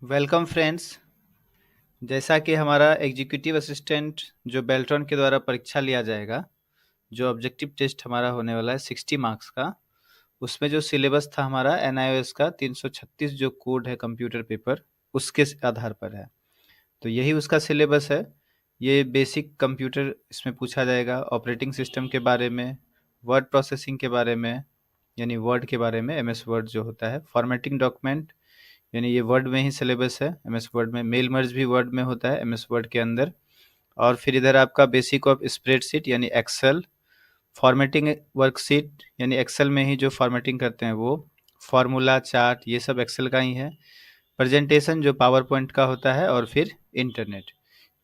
Welcome friends. जैसा कि हमारा एग्जीक्यूटिव असिस्टेंट जो बेल्ट्रॉन के द्वारा परीक्षा लिया जाएगा, जो ऑब्जेक्टिव टेस्ट हमारा होने वाला है 60 मार्क्स का, उसमें जो सिलेबस था हमारा एनआईओएस का 336 जो कोड है कंप्यूटर पेपर, उसके आधार पर है। तो यही उसका सिलेबस है। ये बेसिक कंप्यूटर इसमें पूछा जाएगा, ऑपरेटिंग सिस्टम के बारे में, वर्ड प्रोसेसिंग के बारे में, यानी वर्ड के बारे में, एमएस वर्ड जो होता है, फॉर्मेटिंग डॉक्यूमेंट, यानी ये वर्ड में ही सिलेबस है। एमएस वर्ड में मेल मर्ज भी वर्ड में होता है एमएस वर्ड के अंदर। और फिर इधर आपका बेसिक ऑफ स्प्रेडशीट यानी एक्सेल, फॉर्मेटिंग वर्कशीट यानी एक्सेल में ही जो फॉर्मेटिंग करते हैं वो, फार्मूला चार्ट, ये सब एक्सेल का ही है। प्रेजेंटेशन जो पावर पॉइंट का होता है, और फिर इंटरनेट।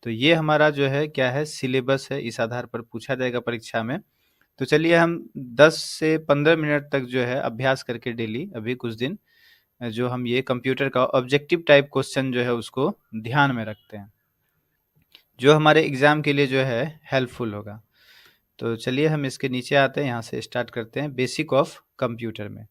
तो ये हमारा जो है क्या है, सिलेबस है। इस आधार पर पूछा जाएगा परीक्षा में। तो चलिए हम 10 से 15 मिनट तक जो है अभ्यास करके डेली अभी कुछ दिन जो हम ये कंप्यूटर का ऑब्जेक्टिव टाइप क्वेश्चन जो है उसको ध्यान में रखते हैं, जो हमारे एग्जाम के लिए जो है हेल्पफुल होगा। तो चलिए हम इसके नीचे आते हैं, यहाँ से स्टार्ट करते हैं बेसिक ऑफ कंप्यूटर में।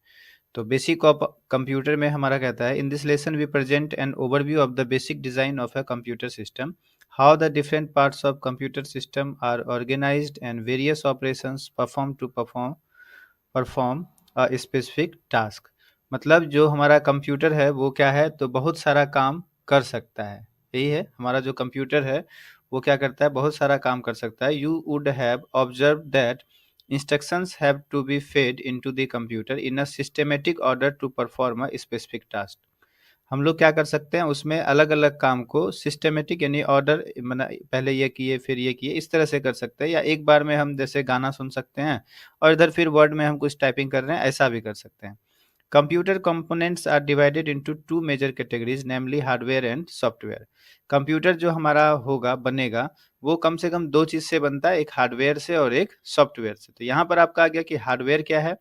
तो बेसिक ऑफ कंप्यूटर में हमारा कहता है, in this lesson we present an overview of the basic design of a computer system, how the different parts of computer system are organised and various operations perform to perform a specific task. मतलब जो हमारा computer है वो क्या है, तो बहुत सारा काम कर सकता है। यही है हमारा जो कंप्यूटर है, वो क्या करता है, बहुत सारा काम कर सकता है। You would have observe that instructions have to be fed into the computer in a systematic order to perform a specific task. हम लोग क्या कर सकते हैं, उसमें अलग अलग काम को सिस्टेमेटिक यानी ऑर्डर, मतलब पहले ये किए फिर ये किए, इस तरह से कर सकते हैं। या एक बार में हम जैसे गाना सुन सकते हैं और इधर फिर वर्ड में हम कुछ टाइपिंग कर रहे हैं, ऐसा भी कर सकते हैं। Computer components are divided into two major categories, namely hardware and software. Computer जो हमारा होगा, बनेगा, वो कम से कम दो चीज से बनता है, एक हार्डवेयर से और एक सॉफ्टवेयर से। तो यहाँ पर आपका आ गया कि हार्डवेयर क्या है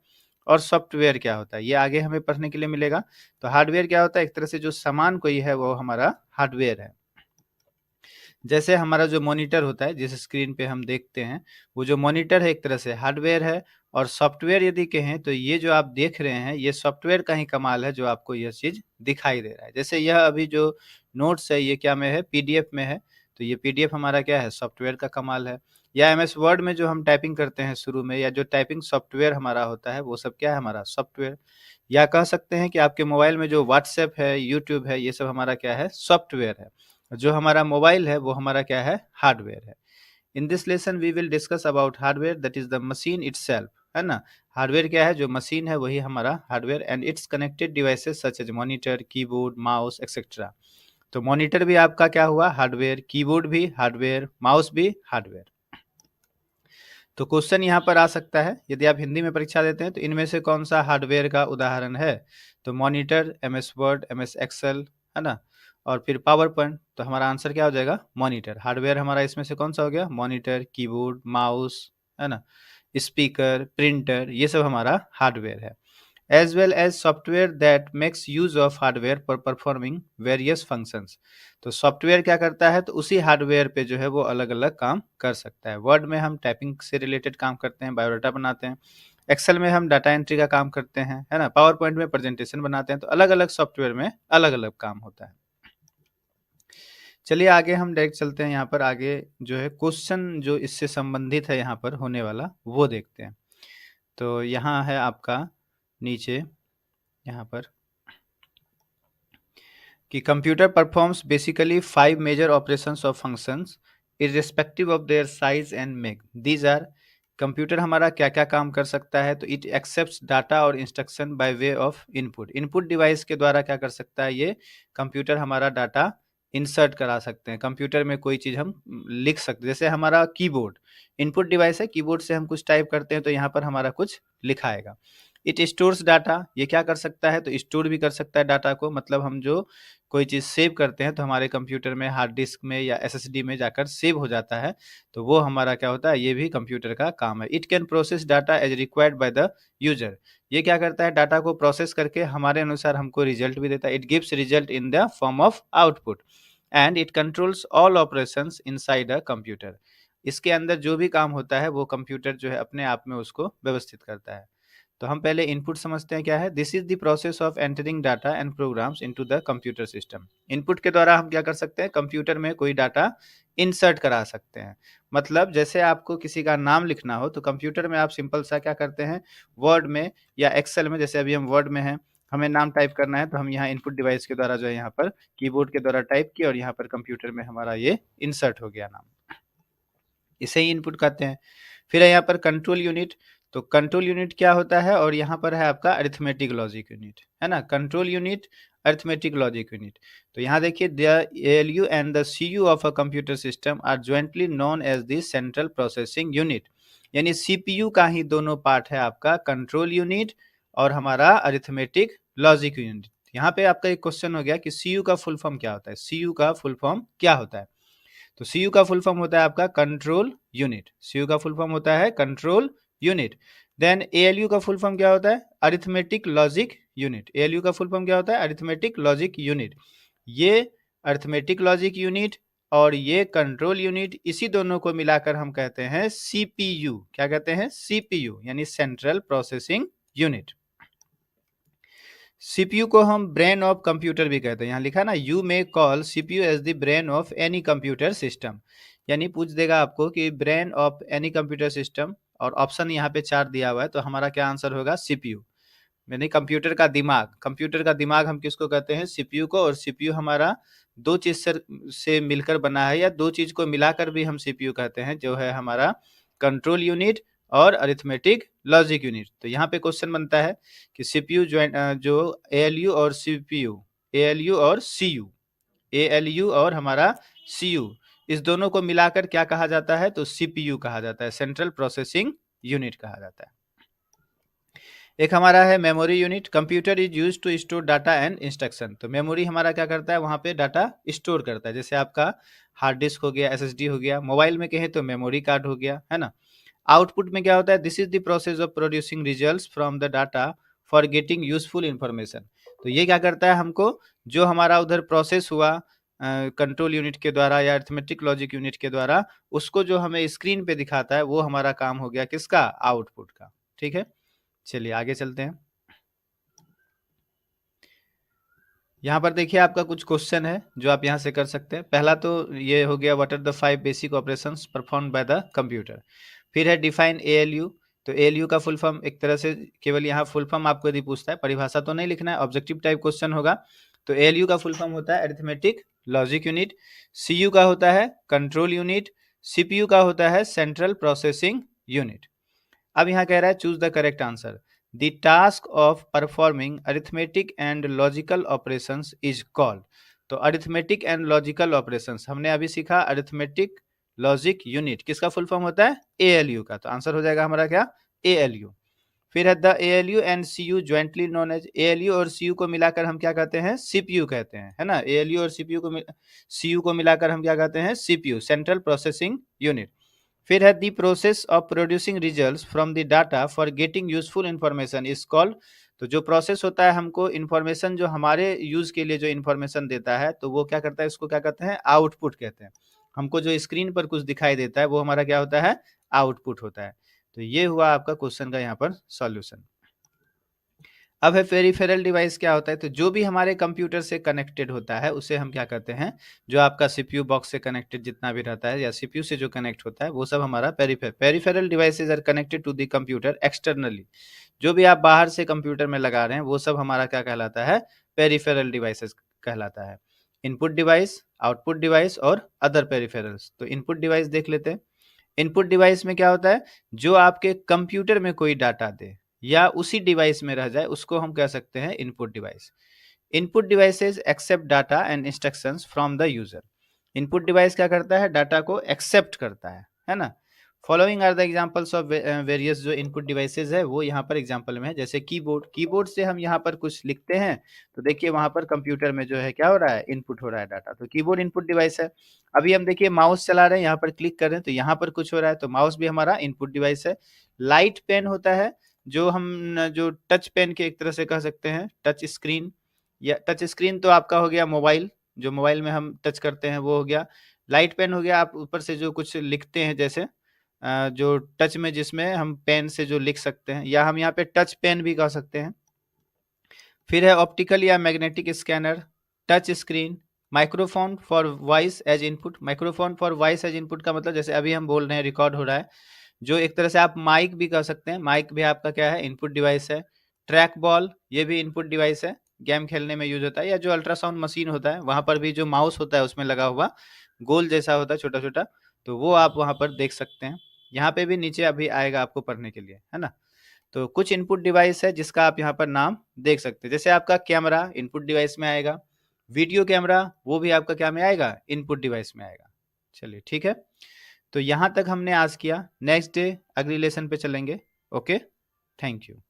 और सॉफ्टवेयर क्या होता है, ये आगे हमें पढ़ने के लिए मिलेगा। तो हार्डवेयर क्या होता है, एक तरह से जो सामान कोई है वो हमारा हार्डवेयर है। जैसे हमारा जो मॉनिटर होता है, जिस स्क्रीन पे हम देखते हैं, वो जो मॉनिटर है एक तरह से हार्डवेयर है। और सॉफ्टवेयर यदि कहें तो ये जो आप देख रहे हैं, ये सॉफ्टवेयर का ही कमाल है जो आपको यह चीज़ दिखाई दे रहा है। जैसे यह अभी जो नोट्स है, ये क्या में है, पीडीएफ में है। तो ये पीडीएफ हमारा क्या है, सॉफ्टवेयर का कमाल है। या एमएस वर्ड में जो हम टाइपिंग करते हैं शुरू में, या जो टाइपिंग सॉफ्टवेयर हमारा होता है, वो सब क्या है, हमारा सॉफ्टवेयर। या कह सकते हैं कि आपके मोबाइल में जो व्हाट्सएप है, यूट्यूब है, ये सब हमारा क्या है, सॉफ्टवेयर है। जो हमारा मोबाइल है वो हमारा क्या है, हार्डवेयर है। In this lesson we will discuss about hardware, that is the machine itself, है ना। हार्डवेयर क्या है, जो मशीन है वही हमारा hardware, and it's connected devices such as monitor, keyboard, mouse etcetera. तो मॉनिटर भी आपका क्या हुआ, हार्डवेयर, कीबोर्ड भी हार्डवेयर, माउस भी हार्डवेयर। तो क्वेश्चन यहाँ पर आ सकता है, यदि आप हिंदी में परीक्षा देते हैं तो इनमें से कौन सा हार्डवेयर का उदाहरण है। तो monitor, MS Word, MS Excel, है ना, और फिर पावर पॉइंट। तो हमारा आंसर क्या हो जाएगा, मॉनिटर। हार्डवेयर हमारा इसमें से कौन सा हो गया, मॉनिटर, कीबोर्ड, माउस, है ना, स्पीकर, प्रिंटर, ये सब हमारा हार्डवेयर है। as well as software that makes use of hardware for performing various functions। तो सॉफ्टवेयर क्या करता है, तो उसी हार्डवेयर पे जो है वो अलग अलग काम कर सकता है। वर्ड में हम टाइपिंग से रिलेटेड काम करते हैं, बायोडाटा बनाते हैं। एक्सेल में हम डाटा एंट्री का काम करते हैं, है ना। पावर पॉइंट में प्रेजेंटेशन बनाते हैं। तो अलग अलग सॉफ्टवेयर में अलग अलग काम होता है। चलिए आगे हम डायरेक्ट चलते हैं, यहाँ पर आगे जो है क्वेश्चन जो इससे संबंधित है यहाँ पर होने वाला, वो देखते हैं। तो यहाँ है आपका नीचे, यहाँ पर कि computer performs basically 5 major operations of functions irrespective of their size and make. These are, computer हमारा क्या क्या काम कर सकता है, तो इट एक्सेप्ट्स डाटा और instruction by way of input. Input device के द्वारा क्या कर सकता है, ये कंप्यूटर हमारा डाटा इंसर्ट करा सकते हैं। कंप्यूटर में कोई चीज़ हम लिख सकते हैं, जैसे हमारा कीबोर्ड इनपुट डिवाइस है, कीबोर्ड से हम कुछ टाइप करते हैं तो यहाँ पर हमारा कुछ लिखाएगा। इट स्टोर्स डाटा, ये क्या कर सकता है, तो स्टोर भी कर सकता है डाटा को। मतलब हम जो कोई चीज़ सेव करते हैं तो हमारे कंप्यूटर में, हार्ड डिस्क में या एसएसडी में जाकर सेव हो जाता है। तो वो हमारा क्या होता है, ये भी कंप्यूटर का काम है। It can process data as required by the user. ये क्या करता है, डाटा को प्रोसेस करके हमारे अनुसार हमको रिजल्ट भी देता है। It gives result in the form of output and it controls all operations inside a computer. इसके अंदर जो भी काम होता है वो कंप्यूटर जो है अपने आप में उसको व्यवस्थित करता है। तो हम पहले इनपुट समझते हैं क्या है। This is the process of entering data and programs into the computer system. Input के द्वारा हम क्या कर सकते हैं, कंप्यूटर में कोई डाटा इंसर्ट करा सकते हैं। मतलब जैसे आपको किसी का नाम लिखना हो तो कंप्यूटर में आप सिंपल सा क्या करते हैं, वर्ड में या एक्सेल में, जैसे अभी हम वर्ड में हैं, हमें नाम टाइप करना है तो हम यहाँ इनपुट डिवाइस के द्वारा जो है यहाँ पर कीबोर्ड के द्वारा टाइप किया और यहाँ पर कंप्यूटर में हमारा ये इंसर्ट हो गया नाम, इसे ही इनपुट कहते हैं। फिर है यहाँ पर कंट्रोल यूनिट। तो कंट्रोल यूनिट क्या होता है, और यहाँ पर है आपका अरिथमेटिक लॉजिक यूनिट, है ना। Control unit, arithmetic logic unit. तो यहाँ देखिए, the ALU and the CU of a computer system are jointly known as the central processing unit. यानी सीपीयू का ही दोनों पार्ट है आपका, कंट्रोल यूनिट और हमारा अरिथमेटिक लॉजिक यूनिट। यहाँ पे आपका एक क्वेश्चन हो गया कि सीयू का फुल फॉर्म क्या होता है, सीयू का फुल फॉर्म क्या होता है। तो सीयू का फुल फॉर्म होता है आपका कंट्रोल यूनिट, सीयू का फुल फॉर्म होता है कंट्रोल यूनिट। देन एएलयू का फुल फॉर्म क्या होता है, अरिथमेटिक लॉजिक यूनिट। एएलयू का फुल फॉर्म क्या होता है, अरिथमेटिक लॉजिक यूनिट। ये अरिथमेटिक लॉजिक यूनिट और ये कंट्रोल यूनिट, इसी दोनों को मिलाकर हम कहते हैं सीपीयू। क्या कहते हैं, सीपीयू, यानी सेंट्रल प्रोसेसिंग यूनिट। सीपीयू को हम ब्रेन ऑफ कंप्यूटर भी कहते हैं। यहाँ लिखा ना, you may call CPU as the brain of any computer system. यानी पूछ देगा आपको कि brain of any computer system, और ऑप्शन यहाँ पे 4 दिया हुआ है, तो हमारा क्या आंसर होगा, सीपीयू, यानी कंप्यूटर का दिमाग। कंप्यूटर का दिमाग हम किसको कहते हैं, सीपीयू को। और सीपीयू हमारा दो चीज से मिलकर बना है, या दो चीज को मिलाकर भी हम सीपीयू कहते हैं, जो है हमारा कंट्रोल यूनिट और अरिथमेटिक लॉजिक यूनिट। तो यहाँ पे क्वेश्चन बनता है कि सीपीयू जो एएलयू और सीपीयू, एएलयू और सीयू, एएलयू और हमारा सीयू, इस दोनों को मिलाकर क्या कहा जाता है, तो सीपीयू कहा जाता है, सेंट्रल प्रोसेसिंग यूनिट कहा जाता है। एक हमारा है memory unit. Computer is use to store data and instruction. तो मेमोरी हमारा क्या करता है, वहाँ पे डाटा स्टोर करता है। जैसे आपका हार्ड डिस्क हो गया, एसएसडी हो गया, मोबाइल में कहें तो मेमोरी कार्ड हो गया, है ना। आउटपुट में क्या होता है, this is the process of producing results from the data for getting useful information. तो ये क्या करता है, हमको जो हमारा उधर प्रोसेस हुआ कंट्रोल यूनिट के द्वारा या अरिथमेटिक लॉजिक यूनिट के द्वारा, उसको जो हमें स्क्रीन पे दिखाता है, वो हमारा काम हो गया किसका, आउटपुट का। ठीक है, चलिए आगे चलते हैं। यहाँ पर देखिए आपका कुछ क्वेश्चन है जो आप यहाँ से कर सकते हैं। पहला तो ये हो गया, what are the 5 basic operations perform by the computer. फिर है डिफाइन एएलयू। तो एएलयू का फुल फॉर्म, एक तरह से केवल यहाँ फुल फॉर्म आपको यदि पूछता है, परिभाषा तो नहीं लिखना है, ऑब्जेक्टिव टाइप क्वेश्चन होगा। तो एएलयू का फुल फॉर्म होता है अरिथमेटिक लॉजिक यूनिट। सीयू का होता है कंट्रोल यूनिट। सीपीयू का होता है सेंट्रल प्रोसेसिंग यूनिट। अब यहाँ कह रहा है choose the correct answer. The task of performing arithmetic and logical operations is called. तो अरिथमेटिक एंड लॉजिकल ऑपरेशंस हमने अभी सीखा, अरिथमेटिक लॉजिक यूनिट किसका फुल फॉर्म होता है, एएलयू का। तो आंसर हो जाएगा हमारा क्या, एएलयू। फिर है the ALU and CU jointly known as. ALU और सीयू को मिलाकर हम क्या कहते हैं, सीपीयू कहते हैं, है ना। एएलयू और सीयू को मिलाकर हम क्या कहते हैं, सीपीयू, सेंट्रल प्रोसेसिंग यूनिट। फिर है the process of producing results from the data for getting useful information is called. तो जो प्रोसेस होता है हमको इंफॉर्मेशन, जो हमारे यूज के लिए जो इंफॉर्मेशन देता है, तो वो क्या करता है, इसको क्या कहते हैं, आउटपुट कहते हैं। हमको जो स्क्रीन पर कुछ दिखाई देता है वो हमारा क्या होता है, आउटपुट होता है। तो ये हुआ आपका क्वेश्चन का यहाँ पर सॉल्यूशन। अब है पेरिफेरल डिवाइस क्या होता है। तो जो भी हमारे कंप्यूटर से कनेक्टेड होता है उसे हम क्या कहते हैं, जो आपका सीपीयू बॉक्स से कनेक्टेड जितना भी रहता है या सीपीयू से जो कनेक्ट होता है, वो सब हमारा peripheral devices are connected to the computer externally. जो भी आप बाहर से कंप्यूटर में लगा रहे हैं वो सब हमारा क्या कहलाता है, पेरिफेरल डिवाइसेज कहलाता है। इनपुट डिवाइस, आउटपुट डिवाइस और अदर पेरिफेरल्स। तो इनपुट डिवाइस देख लेते हैं। इनपुट डिवाइस में क्या होता है, जो आपके कंप्यूटर में कोई डाटा दे या उसी डिवाइस में रह जाए, उसको हम कह सकते हैं input device. Input devices accept data and instructions from the user. Input device क्या करता है, डाटा को एक्सेप्ट करता है ना। Following are the examples of various जो इनपुट डिवाइसेस है, वो यहाँ पर एग्जांपल में है। जैसे कीबोर्ड, कीबोर्ड से हम यहाँ पर कुछ लिखते हैं, तो देखिए वहां पर कंप्यूटर में जो है क्या हो रहा है, इनपुट हो रहा है डाटा। तो कीबोर्ड इनपुट डिवाइस है। अभी हम देखिए माउस चला रहे हैं, यहाँ पर क्लिक कर रहे हैं तो यहाँ पर कुछ हो रहा है, तो माउस भी हमारा इनपुट डिवाइस है। लाइट पेन होता है, जो हम जो टच पेन के एक तरह से कह सकते हैं, टच स्क्रीन, या टच स्क्रीन तो आपका हो गया मोबाइल, जो मोबाइल में हम टच करते हैं वो हो गया। लाइट पेन हो गया आप ऊपर से जो कुछ लिखते हैं, जैसे जो टच में जिसमें हम पेन से जो लिख सकते हैं, या हम यहाँ पे टच पेन भी कह सकते हैं। फिर है ऑप्टिकल या magnetic scanner, touch screen, microphone for voice as input. Microphone for voice as input का मतलब जैसे अभी हम बोल रहे हैं, रिकॉर्ड हो रहा है, जो एक तरह से आप माइक भी कह सकते हैं। माइक भी आपका क्या है, इनपुट डिवाइस है। ट्रैक बॉल, ये भी इनपुट डिवाइस है, गेम खेलने में यूज होता है। या जो अल्ट्रासाउंड मशीन होता है, वहां पर भी जो माउस होता है उसमें लगा हुआ गोल जैसा होता है छोटा छोटा, तो वो आप वहां पर देख सकते हैं। यहाँ पे भी नीचे अभी आएगा आपको पढ़ने के लिए, है ना। तो कुछ इनपुट डिवाइस है जिसका आप यहाँ पर नाम देख सकते हैं। जैसे आपका कैमरा इनपुट डिवाइस में आएगा, वीडियो कैमरा वो भी आपका क्या में आएगा, इनपुट डिवाइस में आएगा। चलिए ठीक है, तो यहाँ तक हमने आज किया। नेक्स्ट डे अगली लेसन पे चलेंगे। Okay, thank you.